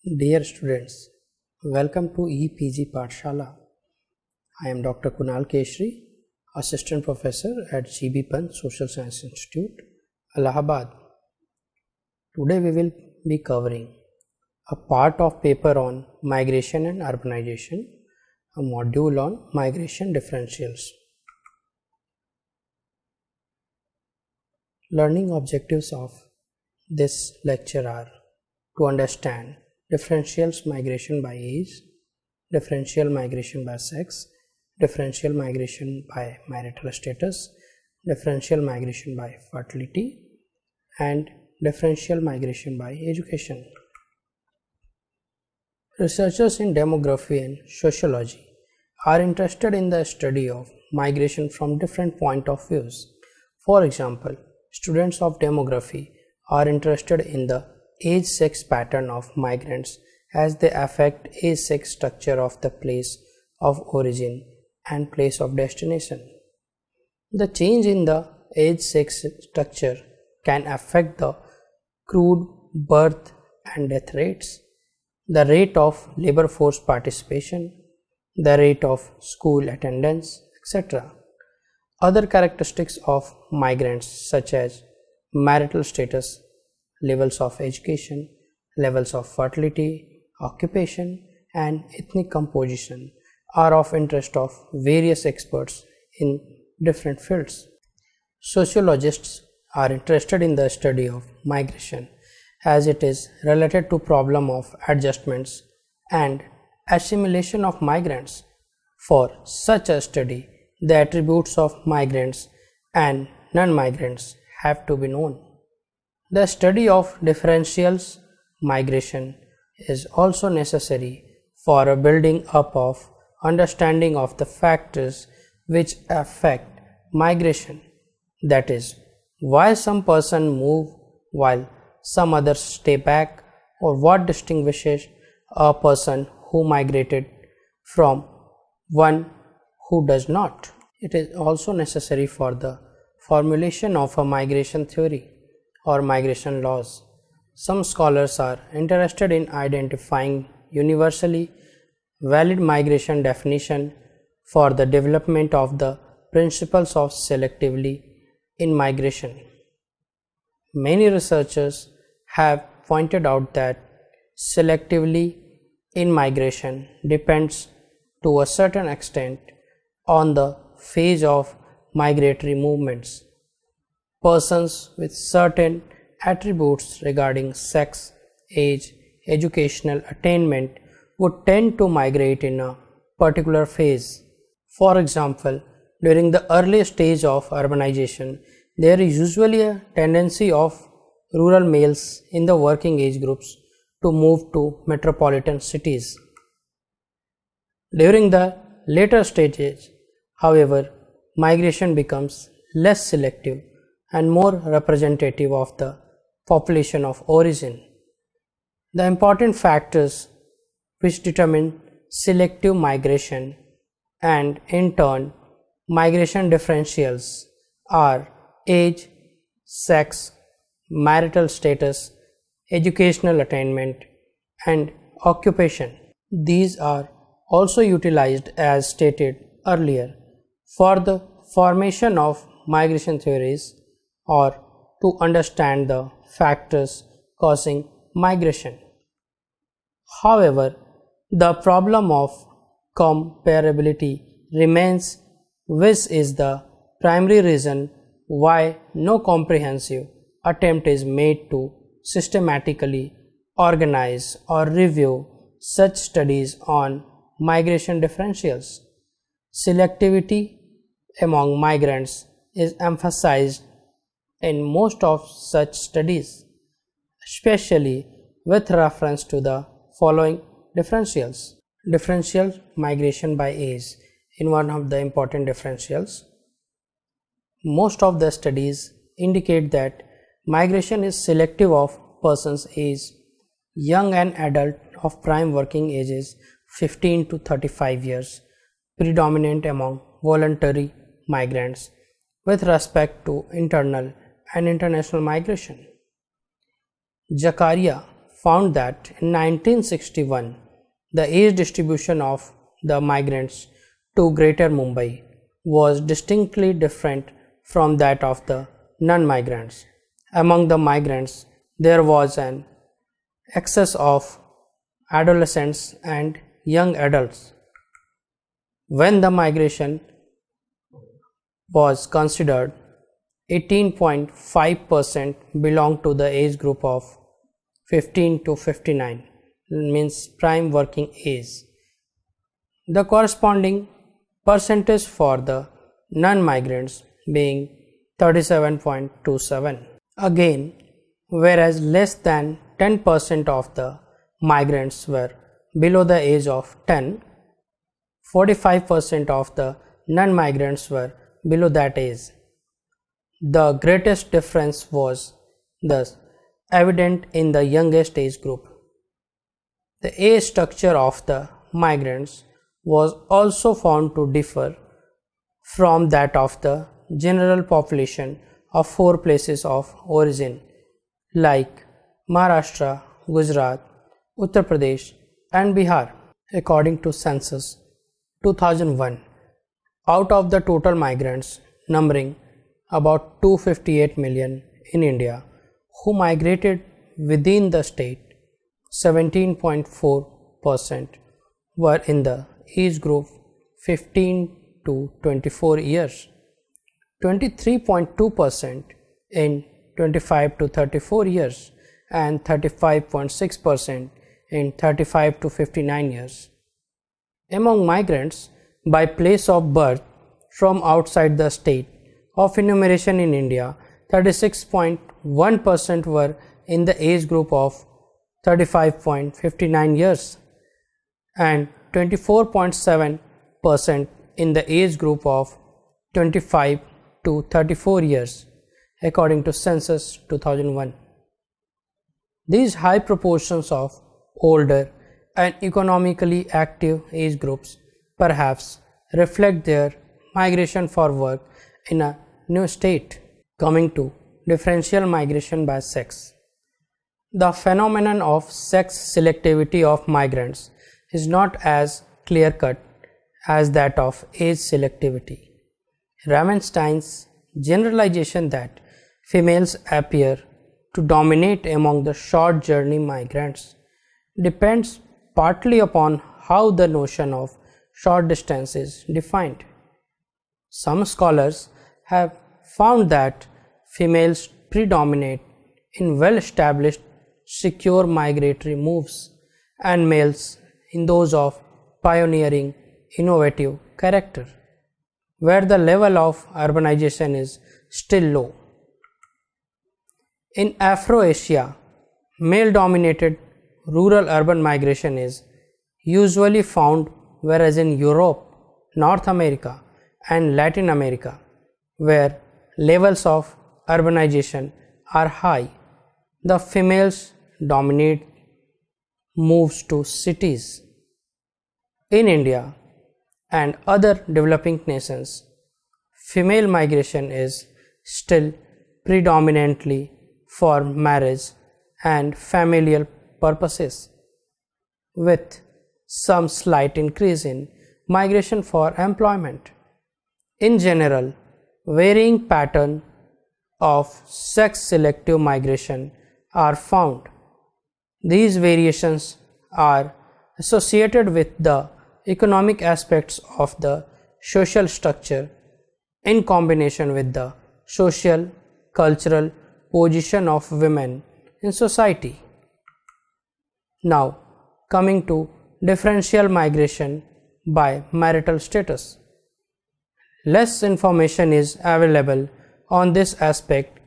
Dear students, welcome to EPG Pathshala. I am Dr. Kunal Keshri, Assistant Professor at GB Pant Social Science Institute, Allahabad. Today we will be covering a part of paper on migration and urbanization, a module on migration differentials. Learning objectives of this lecture are to understand differentials migration by age, differential migration by sex, differential migration by marital status, differential migration by fertility, and differential migration by education. Researchers in demography and sociology are interested in the study of migration from different point of views. For example, students of demography are interested in the age-sex pattern of migrants as they affect age-sex structure of the place of origin and place of destination. The change in the age-sex structure can affect the crude birth and death rates, the rate of labor force participation, the rate of school attendance, etc. Other characteristics of migrants such as marital status, levels of education, levels of fertility, occupation, and ethnic composition are of interest of various experts in different fields. Sociologists are interested in the study of migration as it is related to problem of adjustments and assimilation of migrants. For such a study, the attributes of migrants and non-migrants have to be known. The study of differentials migration is also necessary for a building up of understanding of the factors which affect migration, that is, why some person move while some others stay back, or what distinguishes a person who migrated from one who does not. It is also necessary for the formulation of a migration theory or migration laws. Some scholars are interested in identifying universally valid migration definition for the development of the principles of selectivity in migration. Many researchers have pointed out that selectivity in migration depends to a certain extent on the phase of migratory movements. Persons with certain attributes regarding sex, age, educational attainment would tend to migrate in a particular phase. For example, during the early stage of urbanization, there is usually a tendency of rural males in the working age groups to move to metropolitan cities. During the later stages, however, migration becomes less selective and more representative of the population of origin. The important factors which determine selective migration and in turn migration differentials are age, sex, marital status, educational attainment, and occupation. These are also utilized as stated earlier for the formation of migration theories or to understand the factors causing migration. However, the problem of comparability remains, which is the primary reason why no comprehensive attempt is made to systematically organize or review such studies on migration differentials. Selectivity among migrants is emphasized in most of such studies, especially with reference to the following differentials. Differential migration by age. In one of the important differentials, most of the studies indicate that migration is selective of persons age, young and adult of prime working ages 15 to 35 years, predominant among voluntary migrants with respect to internal and international migration. Zakaria found that in 1961 the age distribution of the migrants to Greater Mumbai was distinctly different from that of the non-migrants. Among the migrants, there was an excess of adolescents and young adults. When the migration was considered, 18.5% belonged to the age group of 15 to 59, means prime working age. The corresponding percentage for the non-migrants being 37.27. Again, whereas less than 10% of the migrants were below the age of 10, 45% of the non-migrants were below that age. The greatest difference was thus evident in the youngest age group. The age structure of the migrants was also found to differ from that of the general population of 4 places of origin like Maharashtra, Gujarat, Uttar Pradesh and Bihar. According to census 2001, out of the total migrants numbering about 258 million in India who migrated within the state, 17.4% were in the age group 15 to 24 years, 23.2% in 25 to 34 years and 35.6% in 35 to 59 years. Among migrants by place of birth from outside the state of enumeration in India, 36.1% were in the age group of 35.59 years and 24.7% in the age group of 25 to 34 years, according to census 2001. These high proportions of older and economically active age groups perhaps reflect their migration for work in a new state. Coming to differential migration by sex. The phenomenon of sex selectivity of migrants is not as clear-cut as that of age selectivity. Ramenstein's generalization that females appear to dominate among the short journey migrants depends partly upon how the notion of short distance is defined. Some scholars have found that females predominate in well-established secure migratory moves and males in those of pioneering innovative character, where the level of urbanization is still low. In Afro-Asia, male-dominated rural-urban migration is usually found, whereas in Europe, North America and Latin America, where levels of urbanization are high, the females dominate moves to cities. In India and other developing nations, female migration is still predominantly for marriage and familial purposes, with some slight increase in migration for employment. In general, varying patterns of sex-selective migration are found. These variations are associated with the economic aspects of the social structure in combination with the social, cultural position of women in society. Now, coming to differential migration by marital status. Less information is available on this aspect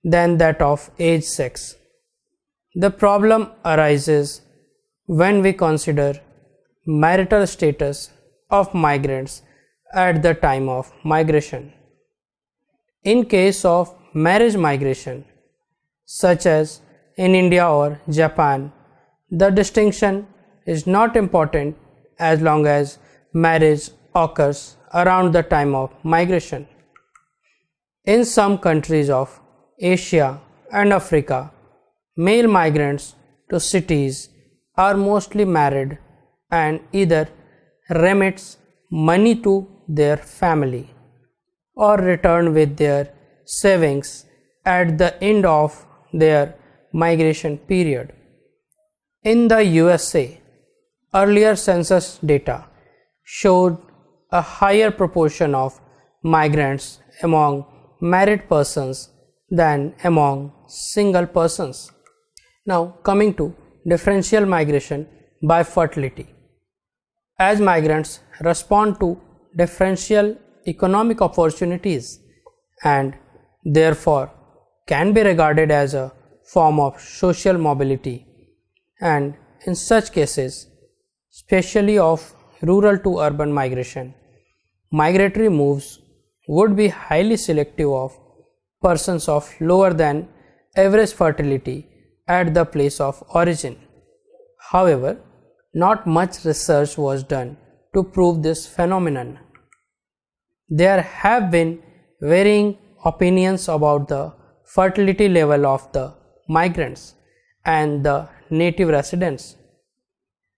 than that of age sex. The problem arises when we consider marital status of migrants at the time of migration. In case of marriage migration, such as in India or Japan, the distinction is not important as long as marriage occurs around the time of migration. In some countries of Asia and Africa, male migrants to cities are mostly married and either remits money to their family or return with their savings at the end of their migration period. In the USA, earlier census data showed a higher proportion of migrants among married persons than among single persons. Now coming to differential migration by fertility. As migrants respond to differential economic opportunities and therefore can be regarded as a form of social mobility, and in such cases, especially of rural to urban migration, migratory moves would be highly selective of persons of lower than average fertility at the place of origin. However, not much research was done to prove this phenomenon. There have been varying opinions about the fertility level of the migrants and the native residents.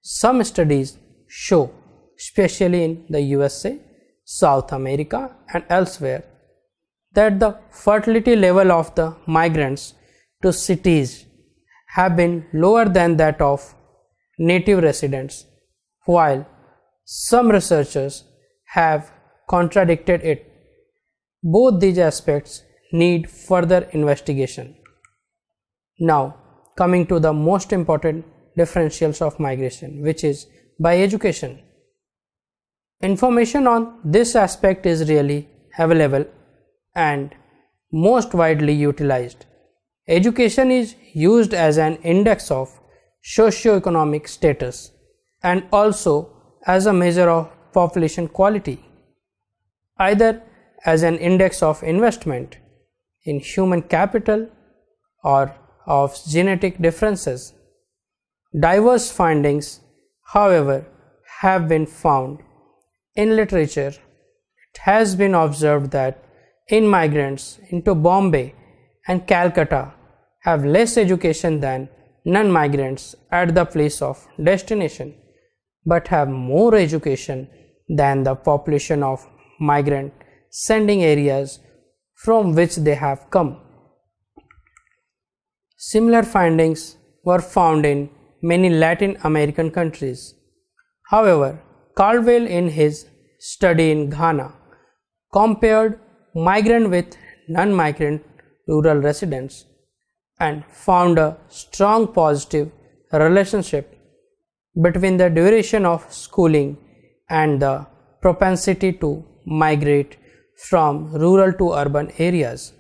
Some studies show, especially in the USA, South America and elsewhere, that the fertility level of the migrants to cities have been lower than that of native residents, while some researchers have contradicted it. Both these aspects need further investigation. Now coming to the most important differentials of migration, which is by education. Information on this aspect is really available and most widely utilized. Education is used as an index of socio-economic status and also as a measure of population quality, either as an index of investment in human capital or of genetic differences. Diverse findings, however, have been found in literature. It has been observed that immigrants into Bombay and Calcutta have less education than non-migrants at the place of destination, but have more education than the population of migrant sending areas from which they have come. Similar findings were found in many Latin American countries. However, Caldwell in his study in Ghana compared migrant with non-migrant rural residents and found a strong positive relationship between the duration of schooling and the propensity to migrate from rural to urban areas.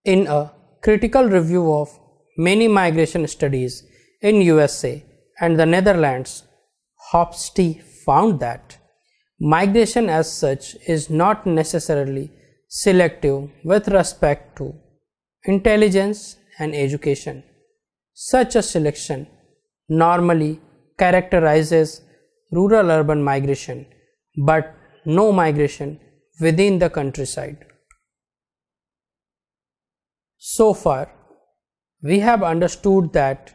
In a critical review of many migration studies in USA and the Netherlands, Hofstee found that migration as such is not necessarily selective with respect to intelligence and education. Such a selection normally characterizes rural-urban migration, but no migration within the countryside. So far, we have understood that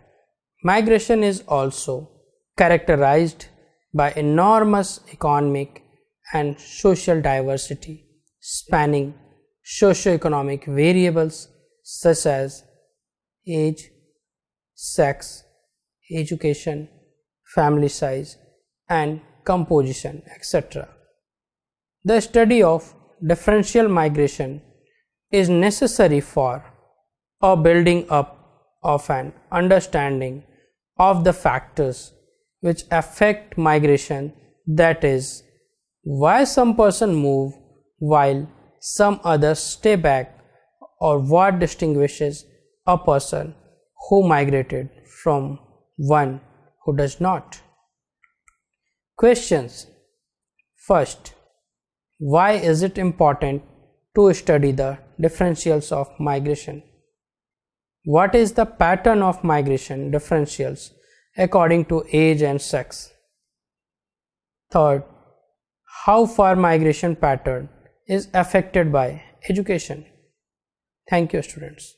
migration is also characterized by enormous economic and social diversity, spanning socio-economic variables such as age, sex, education, family size, and composition, etc. The study of differential migration is necessary for a building up of an understanding of the factors which affect migration, that is, why some person move while some others stay back, or what distinguishes a person who migrated from one who does not. Questions. First, why is it important to study the differentials of migration? What is the pattern of migration differentials according to age and sex? Third, how far migration pattern is affected by education? Thank you, students.